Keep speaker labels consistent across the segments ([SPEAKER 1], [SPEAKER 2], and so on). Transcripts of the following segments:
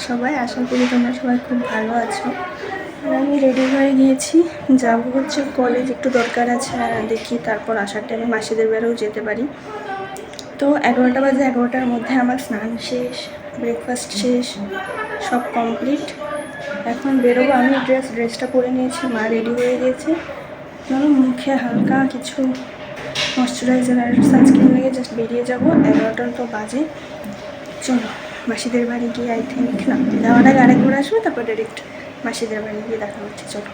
[SPEAKER 1] সবাই, আশা করি তোমরা সবাই খুব ভালো আছো। আর আমি রেডি হয়ে গিয়েছি, যাবো হচ্ছে কলেজ, একটু দরকার আছে। আর দেখি তারপর আসার টাইমে মাসিদের বাড়িও যেতে পারি। তো 11টা বাজে, 11টার মধ্যে আমার স্নান শেষ, ব্রেকফাস্ট শেষ, সব কমপ্লিট। এখন বেরোবো। আমি ড্রেসটা পরে নিয়েছি, মা রেডি হয়ে গিয়েছে। ধরো মুখে হালকা কিছু ময়শ্চারাইজার আর সানস্ক্রিন লেগে জাস্ট বেরিয়ে যাবো। 11টা তো বাজে। চলো মাসিদের বাড়ি গিয়ে, আই থিঙ্ক না, যাওয়ার আগে আরেকবার আসবো, তারপর ডাইরেক্ট মাসিদের বাড়ি গিয়ে দেখা হচ্ছে। চলো।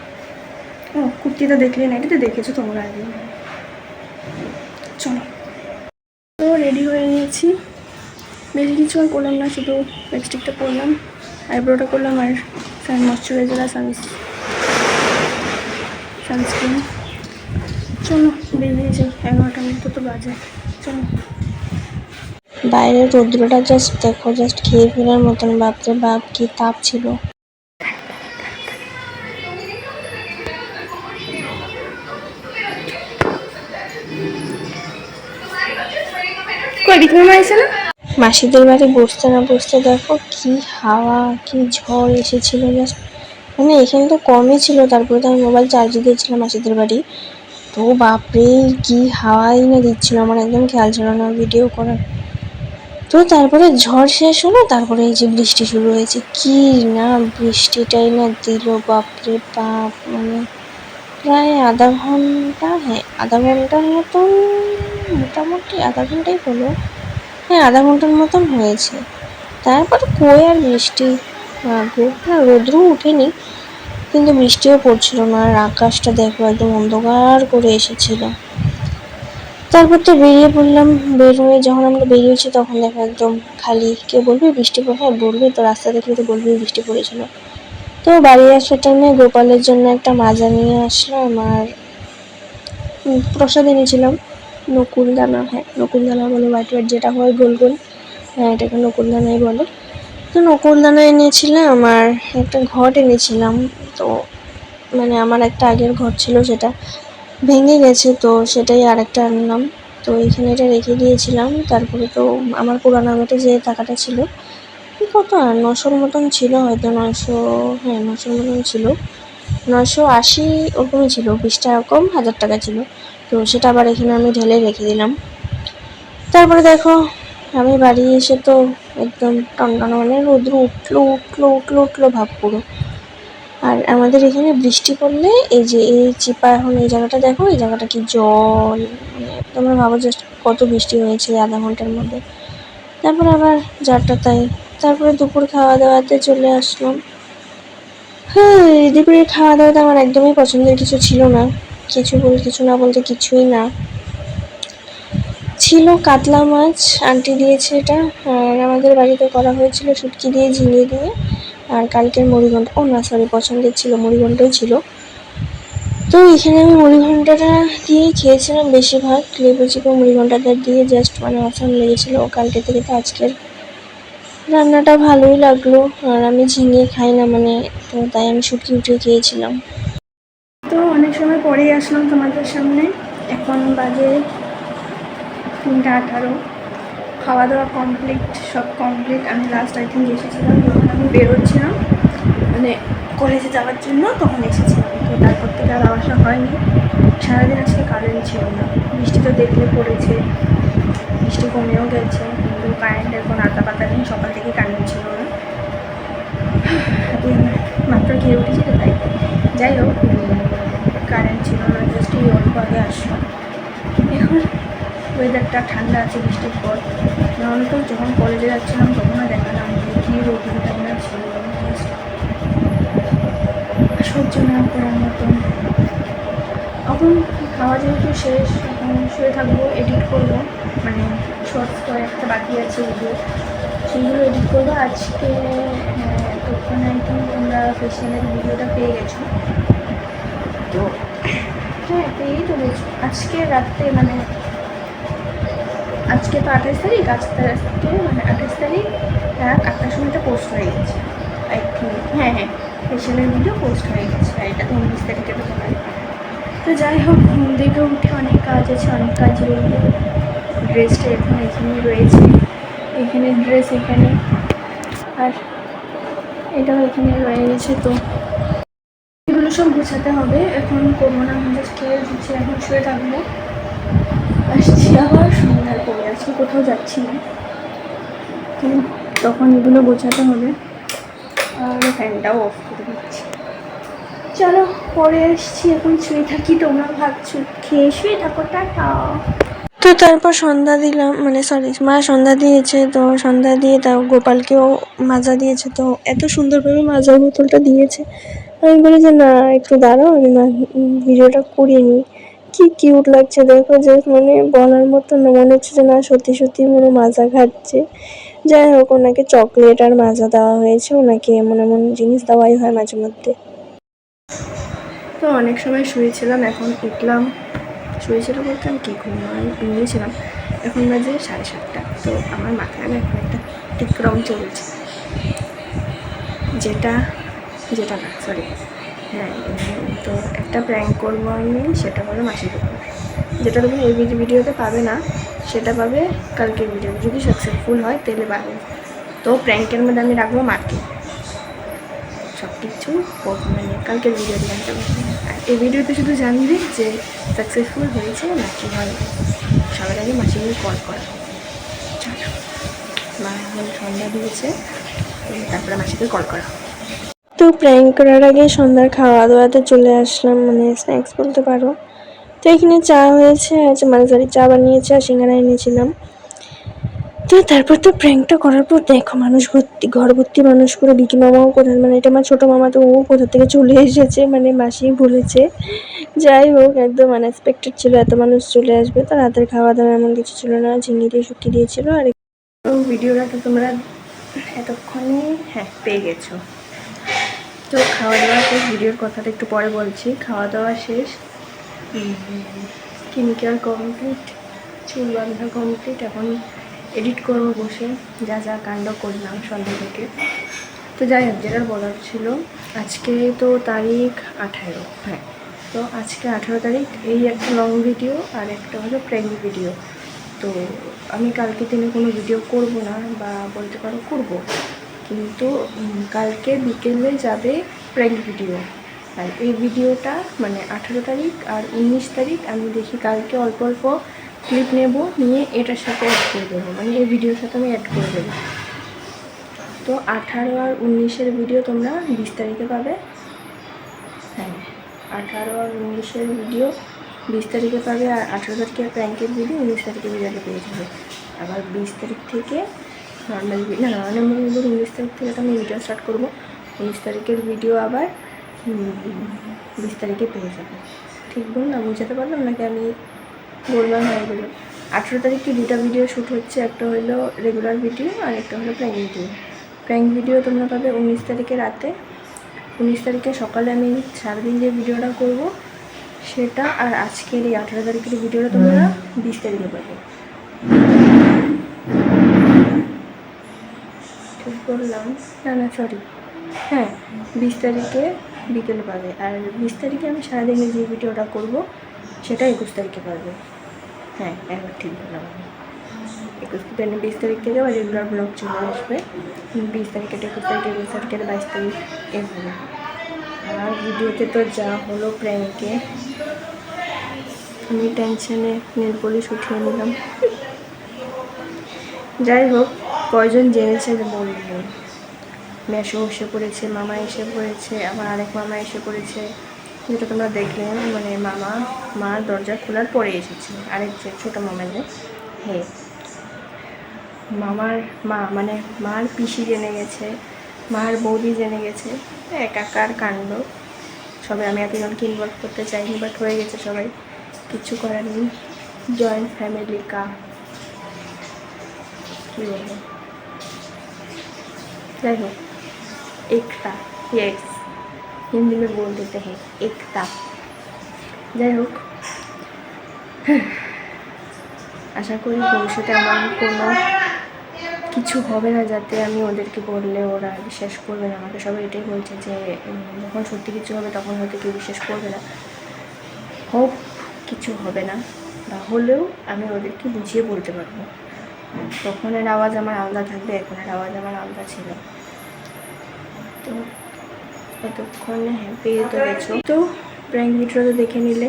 [SPEAKER 1] ও কুর্তিটা দেখলে না, এটা তো দেখেছো তোমরা আগে। চলো। তো রেডি হয়ে নিয়েছি, বেশি কিছু আর করলাম না, শুধু লিপস্টিকটা পরলাম, আইব্রোটা করলাম, আর ময়শ্চারাইজার আর সানস্ক্রিন। চলো বেরিয়ে যাই, 11টার মতো তো বাজে। চলো। বাইরের রৌদ্রটা জাস্ট দেখো, জাস্ট খেয়ে ফেরার মতন। বাপরে বাপ, কি তাপ ছিল। মাসিদের বাড়ি বসতে না বসতে দেখো কি হাওয়া, কি ঝড় এসেছিল জাস্ট। মানে এখানে তো কমই ছিল, তারপরে তো আমি মোবাইল চার্জে দিয়েছিলাম মাসিদের বাড়ি। তো বাপরে কি হাওয়াই না দিচ্ছিল, আমার একদম খেয়াল ছিল না ভিডিও করার। তো তারপরে ঝড় শেষ হলো, তারপরে এই যে বৃষ্টি শুরু হয়েছে। কি না বৃষ্টিটাই না দিল, বাপরে বাপ। মানে প্রায় আধা ঘন্টা, হ্যাঁ আধা ঘন্টার মতন, মোটামুটি আধা ঘন্টাই হলো। হ্যাঁ আধা ঘন্টার মতন হয়েছে। তারপর কই আর বৃষ্টি, না রোদ্র উঠেনি, কিন্তু বৃষ্টিও পড়ছিল না। আর আকাশটা দেখো একদম অন্ধকার করে এসেছিল। তারপর তো বেরিয়ে পড়লাম। যখন আমরা বেরিয়েছি তখন দেখো একদম খালি। কেউ বলবে বৃষ্টি পড়ে, হ্যাঁ বলবে তো, রাস্তা দেখলে তো বলবে বৃষ্টি পড়েছিল। তো বাড়ি আসার টাইমে গোপালের জন্য একটা মাজা নিয়ে আসলাম, আর প্রসাদ এনেছিলাম নকুলদানা। হ্যাঁ নকুলদানা বলে, হোয়াইট হোয়াইট যেটা হয় গোল গোল, হ্যাঁ এটাকে নকুলদানাই বলে। তো নকুলদানা এনেছিলাম, আর একটা ঘট এনেছিলাম। তো মানে আমার একটা আগের ঘট ছিল, সেটা ভেঙে গেছে, তো সেটাই আরেকটা আনলাম। তো এখানে এটা রেখে দিয়েছিলাম। তারপরে তো আমার পুরানো ঘটে যে টাকাটা ছিল, কত 900-র মতন ছিল হয়তো, 900, হ্যাঁ 900-র মতন ছিল, 980 ওরকমই ছিল, 20 টাকা কম, 1000 টাকা ছিল। তো সেটা আবার এখানে আমি ঢেলে রেখে দিলাম। তারপরে দেখো আমি বাড়ি এসে তো একদম টনটনা, মানে রোদ্র উঠলো ভাব পুরো। আর আমাদের এখানে বৃষ্টি পড়লে এই যে এই চিপা, এখন এই জায়গাটা দেখো, এই জায়গাটা কি জল, মানে তোমরা ভাবো জাস্ট কত বৃষ্টি হয়েছে আধা ঘন্টার মধ্যে। তারপর আবার যারটা তাই। তারপরে দুপুর খাওয়া দাওয়াতে চলে আসলাম। হ্যাঁ দুপুরের খাওয়া দাওয়াটা আমার একদমই পছন্দের কিছু ছিল না, কিছু না বলতে কিছুই না। ছিল কাতলা মাছ, আন্টি দিয়েছে এটা। আর আমাদের বাড়িতে করা হয়েছিল শুটকি দিয়ে, ঝিঙে দিয়ে। আর কালকের মুড়িঘণ্ট, ও না সরি, পছন্দের ছিল মুড়িঘণ্টই ছিল। তো এখানে আমি মুড়িঘণ্টটা দিয়েই খেয়েছিলাম বেশিরভাগ, লেবু চিপে মুড়িঘণ্টাটা দিয়ে জাস্ট মানে অসাম লেগেছিল। কালকে থেকে তো আজকের রান্নাটা ভালোই লাগলো। আর আমি ঝিঙে খাই না, মানে তো তাই আমি শুটকি উঠে খেয়েছিলাম। তো অনেক সময় পরেই আসলাম তোমাদের সামনে, এখন বাজে 3:18। খাওয়া দাওয়া কমপ্লিট, সব কমপ্লিট। আমি লাস্ট আই থিঙ্ক এসেছিলাম যখন আমি বেরোচ্ছিলাম, মানে কলেজে যাওয়ার জন্য, তখন এসেছিলাম। তো তারপর থেকে আর আসা হয়নি। সারাদিন আজকে কারেন্ট ছিল না, বৃষ্টি তো দেখলে পড়েছে, বৃষ্টি কমেও গেছে, কিন্তু কারেন্টের কোনো আতা পাতা নেই। সকাল থেকে কারেন্ট ছিল না, মাত্র খেয়ে উঠেছি তো তাই। যাই হোক, কারেন্ট ছিল না, জাস্ট এই অল্প আগে আসলো। এখন ওয়েদারটা ঠান্ডা আছে বৃষ্টির পর। নাহলে তো যখন কলেজে যাচ্ছিলাম তখনও দেখালাম কি রোদটা না ছিল, সহ্য না করার মতন। এখন খাওয়া যেহেতু শেষ, এখন শুয়ে থাকবো, এডিট করবো, মানে শর্টস কয়েকটা বাকি আছে ভিডিও, সেইগুলো এডিট করবো আজকে। তখন আই থিঙ্ক তোমরা ফেশিয়ালের ভিডিওটা পেয়ে গেছো। তো হ্যাঁ পেয়েই তো গেছো আজকে রাত্রে, মানে আজকে তো 28 তারিখ, আজকে মানে 28 তারিখ রাত 8টার সময়টা পোস্ট হয়ে গেছে আই থিঙ্ক। হ্যাঁ ফেশিয়ালের ভিডিও পোস্ট হয়ে গেছে, আর এটা তো 19 তারিখে তো হয়। তো যাই হোক, ঘুম থেকে উঠে অনেক কাজ আছে, অনেক কাজ রইল। ড্রেসটা এখন এখানেই রয়েছে, এখানে ড্রেস এখানে। আর এটাও এখানে রয়ে গেছে। তো এগুলো সব গোছাতে হবে। এখন করবো না, জাস্ট খেয়ে দিচ্ছি, এখন শুয়ে থাকবো। আসছি আবার সন্ধ্যার পরে, আজকে কোথাও যাচ্ছি না, তো তখন এগুলো গোছাতে হবে। আর ফ্যানটাও অফ করে দিচ্ছি। চলো পরে এসছি, এখন শুয়ে থাকি। তোমরা ভাবছো খেয়ে শুয়ে থাকো, টাটা। তো তারপর সন্ধ্যা দিলাম, মানে সরি মা সন্ধ্যা দিয়েছে, তো সন্ধ্যা দিয়ে তাও গোপালকেও মাজা দিয়েছে। তো এত সুন্দরভাবে মাজার বোতলটা দিয়েছে, আমি বলি যে না একটু দাঁড়াও, আমি ভিডিওটা করিয়ে নিই। কি কিউট লাগছে দেখো, যে মানে বলার মতো না, মনে হচ্ছে যে না সত্যি সত্যি মনে মাজা খাচ্ছে। যাই হোক, ওনাকে চকলেট আর মাজা দেওয়া হয়েছে, ওনাকে এমন এমন জিনিস দেওয়াই হয় মাঝে মধ্যে। তো অনেক সময় শুয়েছিলাম, এখন উঠলাম। শুয়েছিলাম বলতে আমি কী ঘুমিয়েছিলাম। এখন বাজে 7:30। তো আমার মাথায় না এখন একটা টিক্রম চলছে, যেটা না সরি, হ্যাঁ, তো একটা প্র্যাঙ্ক করবো আমি, সেটা হলো মাসির উপর। যেটা তুমি এই ভিডিওতে পাবে না, সেটা পাবে কালকের ভিডিও, যদি সাকসেসফুল হয় তাহলে পাবে। তো প্র্যাঙ্কের মধ্যে আমি রাখবো মাকে, সব কিছু মানে কালকের ভিডিওতে জানতে পারবে। আর এই ভিডিওতে শুধু জানবে যে সাকসেসফুল হয়েছে নাকি হয়। সবার আগে মাসিকে কল করা। চলো, মা এখন সন্ধ্যা দিয়েছে, তারপরে মাসিকে কল করা। তো প্র্যাঙ্ক করার আগে সন্ধ্যার খাওয়া দাওয়াতে চলে আসলাম, মানে স্ন্যাক্স বলতে পারো। তো এখানে চা হয়েছে, আচ্ছা মানে সরি চা বানিয়েছে আর সিঙ্গারা এনেছিলাম। তো তারপর তো প্র্যাঙ্কটা করার পর দেখো মানুষ ভর্তি, ঘর ভর্তি মানুষ করে। বিকি মামাও কোথায়, মানে এটা আমার ছোটো মামা, তো ও কোথা থেকে চলে এসেছে, মানে মাসি বলেছে। যাই হোক, একদম আনএক্সপেক্টেড ছিল এত মানুষ চলে আসবে। তো রাতের খাওয়া দাওয়া এমন কিছু ছিল না, ঝিঙে দিয়ে শুকিয়ে দিয়েছিল। আর ভিডিওটা তো তোমরা এতক্ষণে পেয়ে গেছো। তো খাওয়া দাওয়া শেষ, ভিডিওর কথাটা একটু পরে বলছি। খাওয়া দাওয়া শেষ, স্কিন কেয়ার কমপ্লিট, চুল বাঁধা কমপ্লিট। এখন এডিট করবো বসে, যা যা কাণ্ড করলাম সন্ধ্যা থেকে। তো যাই হোক, যেটা বলার ছিল, আজকে তো তারিখ 18। হ্যাঁ, তো আজকে 18 তারিখ। এই একটা লং ভিডিও আর একটা হলো প্র্যাঙ্ক ভিডিও। তো আমি কালকে দিনে কোনো ভিডিও করব না, বা বলতে পারো করব, কিন্তু কালকে বিকেলে যাবে প্র্যাঙ্ক ভিডিও। আর এই ভিডিওটা মানে 18 তারিখ আর 19 তারিখ আমি দেখি কালকে অল্প অল্প ক্লিপ নেব, নিয়ে এটার সাথে অ্যাড করে দেবো, মানে এই ভিডিওর সাথে আমি অ্যাড করে দেবো। তো 18 আর 19-এর ভিডিও তোমরা 20 তারিখে পাবে। হ্যাঁ, 18 আর 19-এর ভিডিও 20 তারিখে পাবে, আর 18 তারিখের প্র্যাঙ্কের ভিডিও 19 তারিখে ভিডিওটা পেয়ে যাবে। আবার 20 তারিখ থেকে নর্মাল নর্মাল ভিডিও 19 তারিখ থেকে তো আমি ভিডিও স্টার্ট করবো। 19 তারিখের ভিডিও আবার 20 তারিখে পেয়ে যাবে। ঠিক বললাম, বুঝাতে পারলাম নাকি আমি বললাম হয়ে গেলো। 18 তারিখে দুটা ভিডিও শ্যুট হচ্ছে, একটা হলো রেগুলার ভিডিও আর একটা হলো প্র্যাঙ্ক ভিডিও। প্র্যাঙ্ক ভিডিও তোমরা পাবে 19 তারিখে রাতে, 19 তারিখে সকালে আমি সারাদিন যে ভিডিওটা করব সেটা, আর আজকের এই 18 তারিখের ভিডিওটা তোমরা 20 তারিখে পাবে। ঠিক বললাম না সরি, হ্যাঁ 20 তারিখে বিকেলে পাবে, আর 20 তারিখে আমি সারাদিনে যে ভিডিওটা করব সেটা 21 তারিখে পাবে। হ্যাঁ, একবার ঠিক বললাম আমি। 20 তারিখ থেকে আবার রেগুলার ব্লগ চলে আসবে। 20 তারিখে 21 তারিখে 21 তারিখের 22 তারিখ এভাবে। আর ভিডিওতে তো যা হলো প্র্যাঙ্কে, আমি টেনশনে নেল পলিশ উঠিয়ে নিলাম। যাই হোক, কয়জন জেনেছে যে বলবো। মেশো এসে পড়েছে, মামা এসে পড়েছে, আবার আরেক মামা এসে পড়েছে, যেটা তোমরা দেখলে, মানে মার দরজা খোলার পরে এসেছে আরেক যে ছোটো মামা যে। হ্যাঁ, মামার মা মানে মার পিসি জেনে গেছে, মার বৌদি জেনে গেছে, একাকার কাণ্ড। সবাই, আমি এতজনকে ইনভলভ করতে চাইনি, বাট হয়ে গেছে সবাই, কিছু করার নেই। জয়েন্ট फैमिली का কী বলবো, যাই হোক, एकता, यस हिंदी में बोल देते हैं एकता। যাই হোক, আশা করি ভবিষ্যতে আমার কোনো কিছু হবে না, যাতে আমি ওদেরকে বললে ওরা বিশ্বাস করবে না আমাকে। সবাই এটাই বলছে যে যখন সত্যি কিছু হবে তখন হয়তো কেউ বিশ্বাস করবে না। হোপ কিছু হবে না, বা হলেও আমি ওদেরকে বুঝিয়ে বলতে পারবো। তখনের আওয়াজ আমার আলাদা থাকবে, এখনের আওয়াজ আমার আলাদা ছিল। তো এতক্ষণে পেয়ে তো গেছো, তো প্র্যাঙ্ক ভিডিওটা দেখে নিলে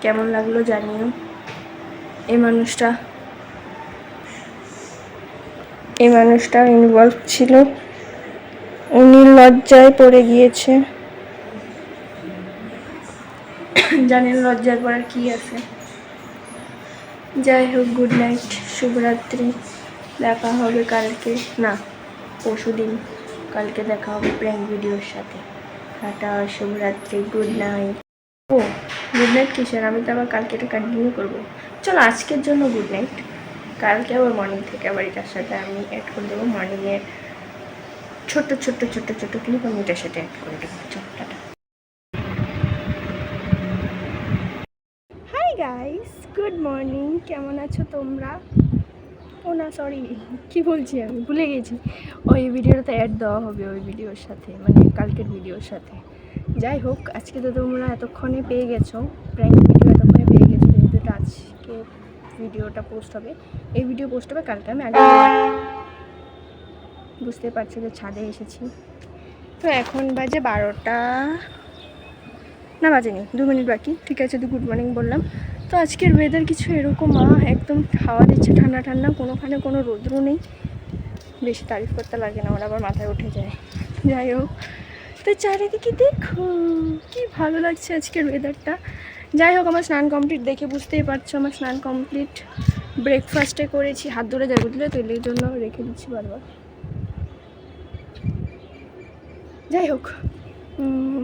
[SPEAKER 1] কেমন লাগলো জানিও। এই মানুষটা ইনভলভ ছিল, উনি লজ্জায় পড়ে গিয়েছে। জানেন লজ্জার পড়ার কি আছে। যাই হোক, গুড নাইট, শুভরাত্রি। দেখা হবে কালকে, না পরশুদিন। কালকে দেখা হবে প্র্যাঙ্ক ভিডিওর সাথে। টাটা, শুভরাত্রি, গুড নাইট। ও গুড নাইট কিসের, আমি তো আবার কালকে এটা কন্টিনিউ করবো। চলো আজকের জন্য গুড নাইট, কালকে আবার মর্নিং থেকে আবার এটার সাথে আমি অ্যাড করে দেবো। মর্নিংয়ের ছোট্ট ছোট্ট ছোট্ট ছোট্ট ক্লিপ আমি এটার সাথে অ্যাড করে দেবো। চলো tata. Hi guys, good morning, কেমন আছো তোমরা? ও না সরি, কি বলছি আমি ভুলে গেছি। ওই ভিডিওটাতে অ্যাড দেওয়া হবে ওই ভিডিওর সাথে, মানে কালকের ভিডিওর সাথে। যাই হোক, আজকে তো তোমরা এতক্ষণে পেয়ে গেছো, প্র্যাঙ্ক ভিডিও এতক্ষণে পেয়ে গেছো। যেহেতু আজকে ভিডিওটা পোস্ট হবে, এই ভিডিও পোস্ট হবে কালকে। আমি আগে বুঝতে পারছি যে ছাদে এসেছি। তো এখন বাজে 12টা, না বাজেনি, 2 মিনিট বাকি। ঠিক আছে, তো গুড মর্নিং বললাম। তো আজকের ওয়েদার কিছু এরকম একদম হাওয়া দিচ্ছে ঠান্ডা ঠান্ডা, কোনোখানে কোনো রৌদ্র নেই। বেশি তারিফ করতে লাগে না, আমার আবার মাথায় উঠে যায়। যাই হোক, তো চারিদিকে দেখো কি ভালো লাগছে আজকের ওয়েদারটা। যাই হোক, আমার স্নান কমপ্লিট, দেখে বুঝতেই পারছো আমার স্নান কমপ্লিট। ব্রেকফাস্টে করেছি, হাত ধরে যায় বুঝলে, তেলের জন্য রেখে দিচ্ছি বারবার। যাই হোক,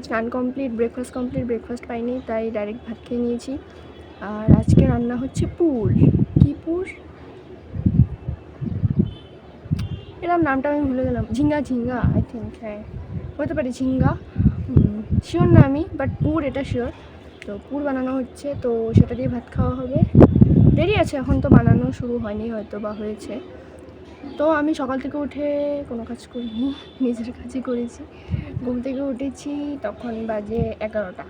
[SPEAKER 1] স্নান কমপ্লিট, ব্রেকফাস্ট কমপ্লিট। ব্রেকফাস্ট পাইনি তাই ডাইরেক্ট ভাত খেয়ে নিয়েছি। আর আজকে রান্না হচ্ছে পুর। কি পুর এরকম নামটা আমি ভুলে গেলাম, ঝিঙ্গা ঝিঙ্গা আই থিঙ্ক, হ্যাঁ হতে পারে ঝিঙ্গা, শিওর না আমি, বাট পুর এটা শিওর। তো পুর বানানো হচ্ছে, তো সেটা দিয়ে ভাত খাওয়া হবে। দেরি আছে এখন, তো বানানো শুরু হয়নি, হয়তো বা হয়েছে। তো আমি সকাল থেকে উঠে কোনো কাজ করিনি, নিজের কাজই করেছি। ঘুম থেকে উঠেছি তখন বাজে 11টা।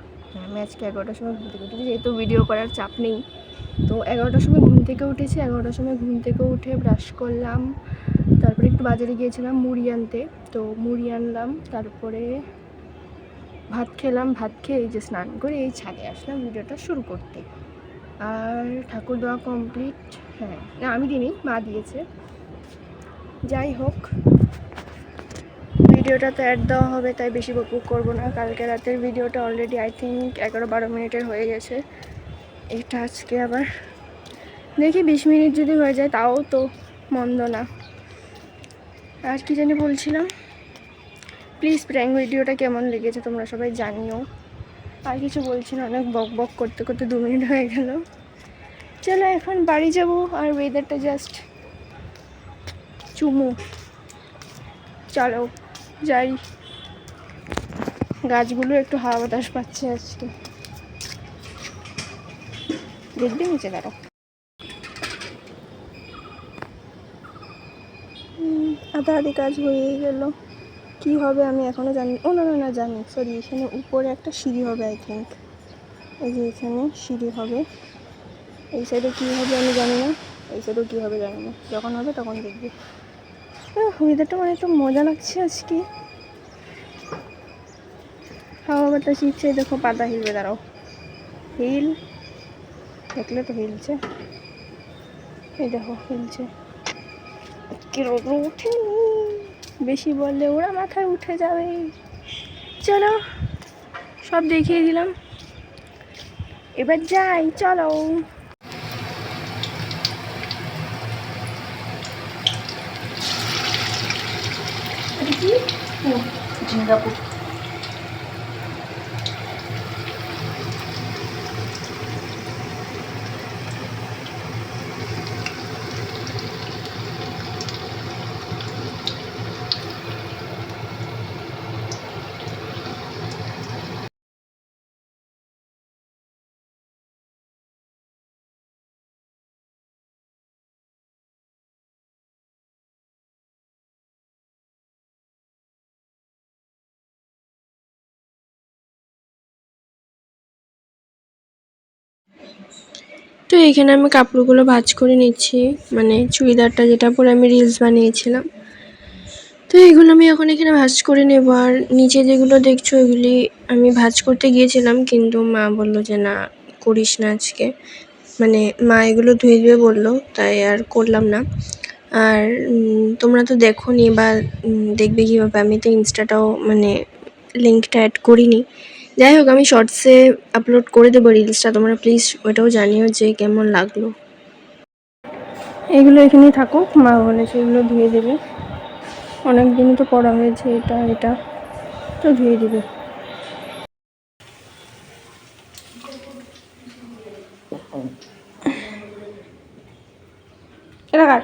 [SPEAKER 1] আমি আজকে 11টার সময় ঘুম থেকে উঠেছি, যেহেতু ভিডিও করার চাপ নেই। তো 11টার সময় ঘুম থেকে উঠেছি। 11টার সময় ঘুম থেকে উঠে ব্রাশ করলাম, তারপরে একটু বাজারে গিয়েছিলাম মুড়ি আনতে, তো মুড়ি আনলাম। তারপরে ভাত খেলাম, ভাত খেয়ে এই যে স্নান করে এই ছাদে আসলাম ভিডিওটা শুরু করতে। আর ঠাকুর দেওয়া কমপ্লিট, হ্যাঁ না আমি দিইনি, মা দিয়েছে। যাই হোক, ভিডিওটা তো অ্যাড দেওয়া হবে তাই বেশি বকবক করবো না। কালকে রাতের ভিডিওটা অলরেডি আই থিঙ্ক 11-12 মিনিটের হয়ে গেছে। এটা আজকে আবার দেখি 20 মিনিট যদি হয়ে যায় তাও তো মন্দ না। আর কি জানি বলছিলাম, প্লিজ প্র্যাঙ্ক ভিডিওটা কেমন লেগেছে তোমরা সবাই জানিও। আর কিছু বলছি না, অনেক বক বক করতে করতে 2 মিনিট হয়ে গেল। চলো এখন বাড়ি যাব, আর ওয়েদারটা জাস্ট চুমু। চলো যাই, গাছগুলো একটু হাওয়া বাতাস পাচ্ছে আজকে। দেখবে নিচে দাঁড়াও। আধা আধি কাজ হয়েই গেল, কি হবে আমি এখনও জানি। ও না না না জানি, সরি, এখানে উপরে একটা সিঁড়ি হবে আই থিঙ্ক। এই যে এখানে সিঁড়ি হবে, এই সাইডে কী হবে আমি জানি না, এই সাইডেও কী হবে জানি না, যখন হবে তখন দেখবি। ওয়েদারটা মানে একটু মজা লাগছে আজকে, হাওয়া বাতাস ইচ্ছে। দেখো পাতা হিলবে, দাঁড়াও, হিল, দেখলে তো হিলছে, এই দেখো হিলছে। কি রোদ উঠেনি, বেশি বললে ওরা মাথায় উঠে যাবে। চলো সব দেখিয়ে দিলাম, এবার যাই, চলো। কি ঝিঙ্গাপুর, তো এখানে আমি কাপড়গুলো ভাঁজ করে নিচ্ছি, মানে চুড়িদারটা যেটা পরে আমি রিলস বানিয়েছিলাম। তো এগুলো আমি এখন এখানে ভাজ করে নেব। আর নিচে যেগুলো দেখছো এগুলি আমি ভাজ করতে গিয়েছিলাম, কিন্তু মা বললো যে না করিস না আজকে, মানে মা এগুলো ধুয়ে ধুয়ে বললো, তাই আর করলাম না। আর তোমরা তো দেখো নি বা দেখবে কীভাবে, আমি তো ইনস্টাটাও মানে লিঙ্কটা অ্যাড করিনি। যাই হোক, আমি শর্টসে আপলোড করে দেবো রিলসটা, তোমরা প্লিজ ওটাও জানিও যে কেমন লাগলো। এগুলো এখানেই থাকুক, মা বলেছে এগুলো ধুয়ে দেবে, অনেক দিনই তো পড়া হয়েছে, এটা তো ধুয়ে দেবে। এটা কার?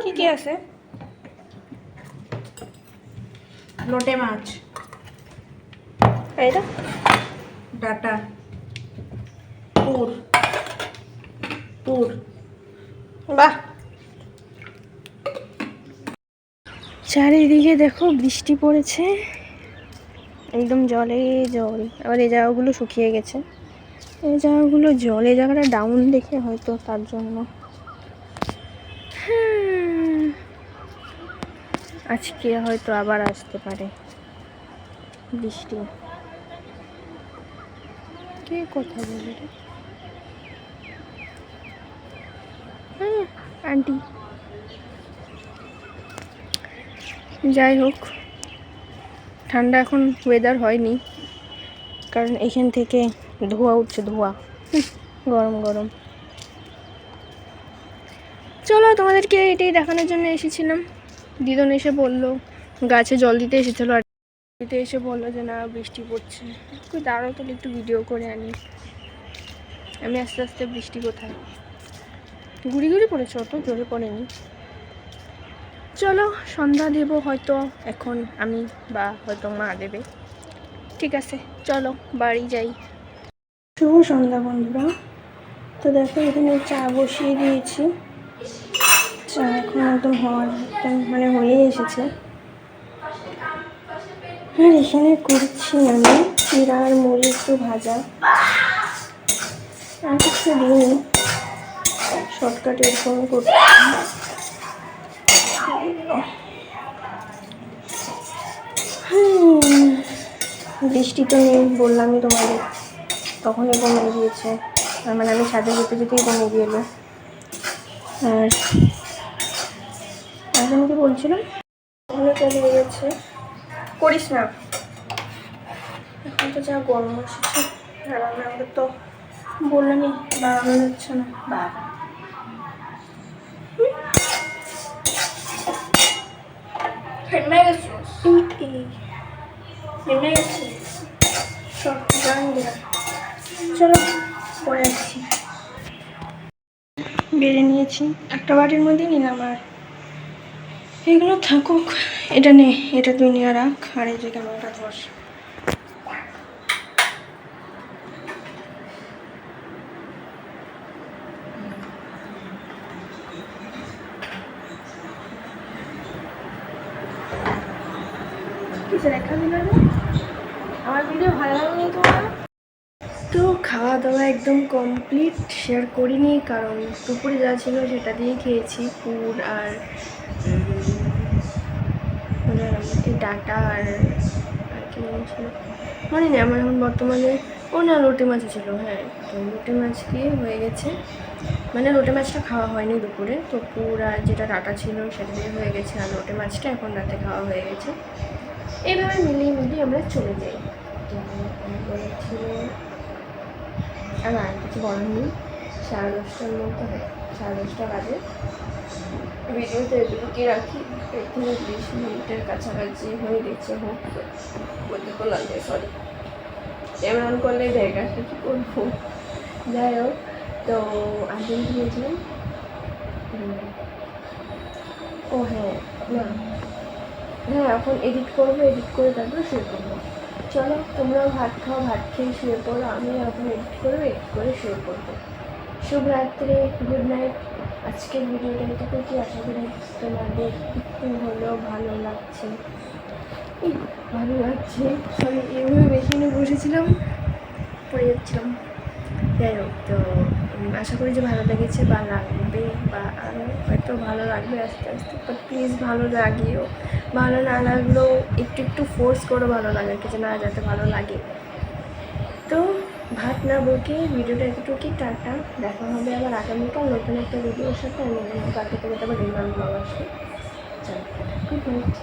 [SPEAKER 1] কি কি আছে?
[SPEAKER 2] লোটে মাছ,
[SPEAKER 1] এটা
[SPEAKER 2] ডাটা, পুর পুর।
[SPEAKER 1] বাহ, চারিদিকে দেখো বৃষ্টি পড়েছে, একদম জলে জল। আবার এই জায়গাগুলো শুকিয়ে গেছে, এই জায়গাগুলো জল, এই জায়গাটা ডাউন দেখে হয়তো তার জন্য। আজকে হয়তো আবার আসতে পারে বৃষ্টি। কে কথা বলে রে? হ্যাঁ, আন্টি। যাই হোক, ঠান্ডা এখন ওয়েদার হয়নি, কারণ এখান থেকে ধোঁয়া উঠছে, ধোঁয়া, গরম গরম। চলো, তোমাদেরকে এটাই দেখানোর জন্য এসেছিলাম। দিদন এসে বললো, গাছে জল দিতে এসেছিলো, আর দিতে এসে বললো যে না বৃষ্টি পড়ছে, তুই দাঁড়াও তাহলে একটু ভিডিও করে আনি। আমি আস্তে আস্তে, বৃষ্টি কোথায়, গুড়ি গুড়ি পড়েছে, অত জোরে পড়েনি। চলো, সন্ধ্যা দেবো হয়তো এখন আমি, বা হয়তো মা দেবে। ঠিক আছে, চলো বাড়ি যাই। শুভ সন্ধ্যা বন্ধুরা। তো দেখো এখানে চা বসিয়ে দিয়েছি, চা এখন একদম মানে হয়ে এসেছে। আর এখানে করছি আমি চিড়া আর মুড়ি একটু ভাজা, আর কিছু দিইনি, শর্টকাট এরকম করছি। বৃষ্টি তো নেই, বললামই তোমাদের, তখনই কমে গিয়েছে, তার মানে আমি ছাদে যেতে যেতেই কমে গিয়েল। আর আমি কি বলছিলাম, ওখানে কমে গেছে, করিস না, এখন তো যা গরম এসেছে, আর আমাদের তো বললামই বাড়ানো যাচ্ছে না। বাবা চলো পরে আসছি। বেড়ে নিয়েছি, একটা বাটির মধ্যে নিলাম, আর এগুলো থাকুক, এটা নে, এটা তুই নিয়ে রাখ, আর এই যে ক্যামেরাটা ধর। কিসে দেখা দিল না, আমার ভিডিও ভালো লাগেনি তোমার? তো খাওয়া দাওয়া একদম কমপ্লিট, শেয়ার করিনি কারণ দুপুরে যা ছিল সেটা দিয়ে খেয়েছি, পুর আর ডাটা আর কি ছিল মনে নেই আমার এখন বর্তমানে। ও না, লোটে মাছ ছিল, হ্যাঁ, তো লোটে মাছ দিয়ে হয়ে গেছে, মানে লোটে মাছটা খাওয়া হয়নি দুপুরে, তো পুর আর যেটা ডাটা ছিল সেটা দিয়ে হয়ে গেছে, আর লোটে মাছটা এখন রাতে খাওয়া হয়ে গেছে। এইভাবে মিলিয়ে মিলিয়ে আমরা চলে যাই। বলেছিল আর কিছু বলার নেই, 10:30টার মতো হয়, 10:30টা বাজে। ভিডিওতে এগুলোকে রাখি, এখানে 20 মিনিটের কাছাকাছি হয়ে গেছে, হোক বলতে বললাম যে সরি, এমন করলে দেখা কী করবো। যাই হোক, তো আগে কি বলছিলাম, ও হ্যাঁ, না হ্যাঁ, এখন এডিট করবো, এডিট করে তারপর শুয়ে পড়বো। চলো তোমরাও ভাত খাও, ভাত খেয়ে শুয়ে পড়ো, আমি এখন এডিট করবো, এডিট করে শুয়ে পড়বো। শুভরাত্রি, গুড নাইট। আজকের ভিডিওটা এটুকু, কি আশা করি তোমাদের একটু হলেও ভালো লাগছে, ভালো লাগছে। সরি, এভাবে মেশিনে বসেছিলাম, দেখছিলাম। যাই হোক, তো আশা করি যে ভালো লেগেছে বা লাগবে, বা আরও হয়তো ভালো লাগবে আস্তে আস্তে। বাট প্লিজ ভালো লাগিও, ভালো না লাগলেও একটু একটু ফোর্স করো ভালো লাগার কিছু না, যাতে ভালো লাগে। তো ভাত না বকে ভিডিওটা এতটুকুই, টাটা। দেখা হবে আবার আগামীকাল নতুন একটা ভিডিওর সাথে। আমি কালকে থেকে আবার রিমান্ড ব্লগ আসবে। চলো, গুড নাইট।